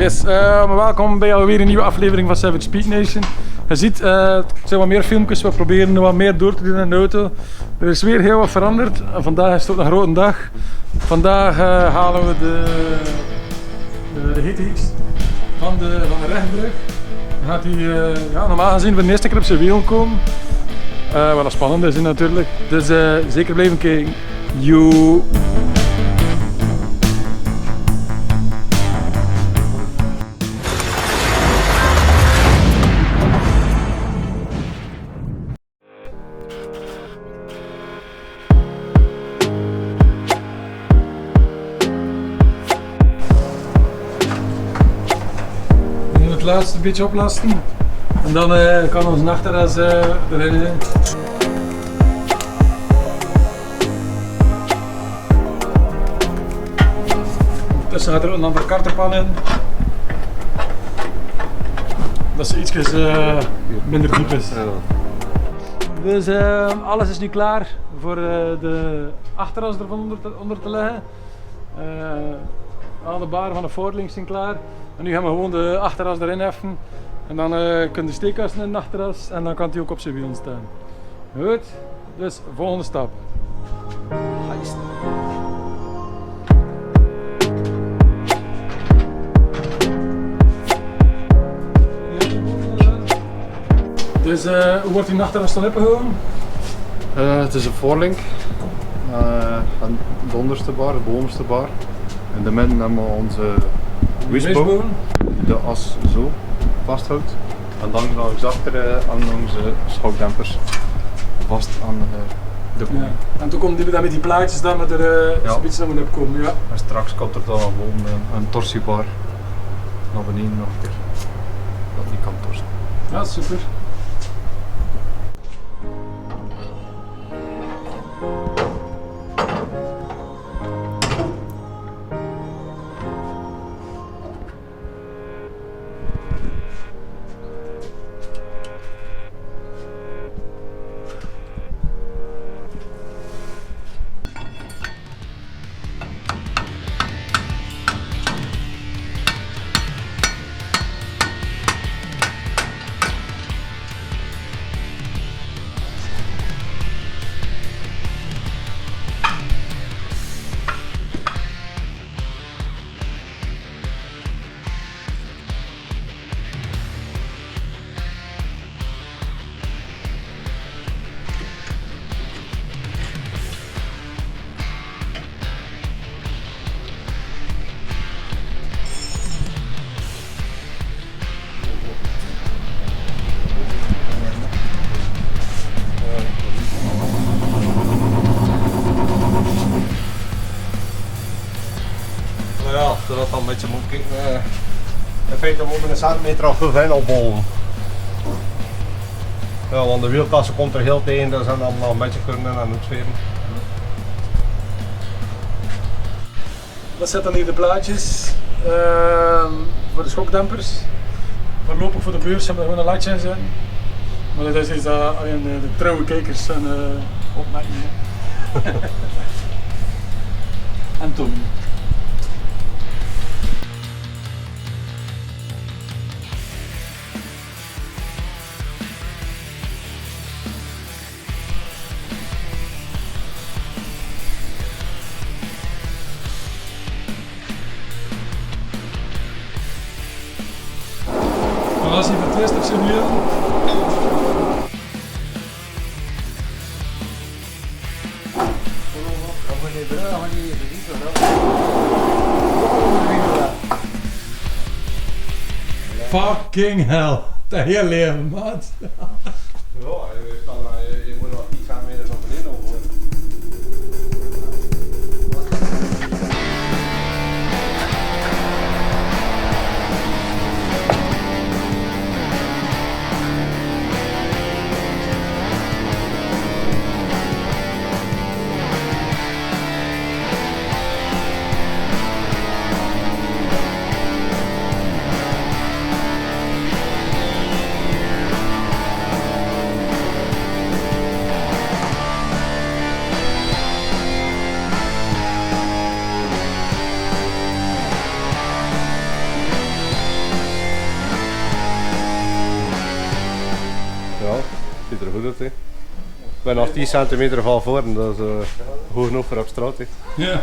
Yes, welkom bij alweer een nieuwe aflevering van Savage Speed Nation. Je ziet, het zijn wat meer filmpjes, we proberen wat meer door te doen in de auto. Er is weer heel wat veranderd. Vandaag is het ook een grote dag. Vandaag halen we de GTX van de rechtbrug. Dan gaat hij normaal gezien voor de eerste keer op zijn wiel komen. Wat dat spannend is natuurlijk. Dus zeker blijven kijken. Yo! Het laatste een beetje oplasten en dan kan ons nachterras erin. Tussen gaat er een andere kartenpan in. Dat ze iets minder diep is. Dus alles is nu klaar voor de achterras ervan onder te leggen. Alle baren van de voorlinks zijn klaar. En nu gaan we gewoon de achterras erin heffen. En dan kunnen de steekkasten in de achterras en dan kan hij ook op zijn wielen staan. Goed, dus volgende stap. Dus hoe wordt die achterras dan opgehouden? Het is een voorlink. De onderste bar, de bovenste bar. In de midden hebben we onze wishbone. De as zo vasthoudt. En dan langs achter aan onze schokdempers vast aan de boom. Ja. En toen komt die met die plaatjes dan met er een beetje naar beneden komen. Ja. En straks komt er dan gewoon een torsiebar naar beneden nog een keer. Dat die kan torsen. Ja, super. Ja, zodat dan een beetje moet kijken. In feite moeten we een centimeter of 5 opbouwen. Ja, want de wielkassen komt er heel tegen, dus dan nog een beetje kunnen en uitveren. Dat zijn dan hier de plaatjes voor de schokdempers. Voorlopig voor de beurs hebben we gewoon een latje in zitten. Maar dat is iets dat alleen de trouwe kijkers en opmerkingen. En Tom. Maar als hij voor het eerst op zijn wiel. Fucking hell, dat heel leven, maat. Ja, je moet nog 10 centimeter naar beneden over. Ik ben nog 10 centimeter van voor en dat is goed genoeg voor op straat. Hè. Ja. Ja.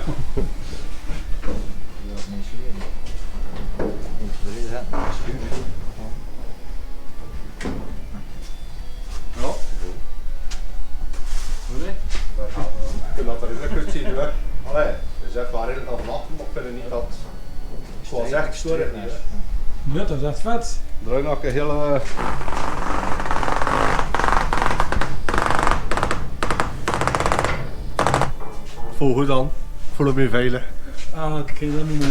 Ik dat er een kunt zien hoor. Allee, dus even waar heel nog nachten, maar ik vind het niet dat... Zoals echt storig niet. Ja, dat is echt vet. Draai nog een hele... Voel goed aan. Voel me veilig. Ah, kijk, dat niet meer.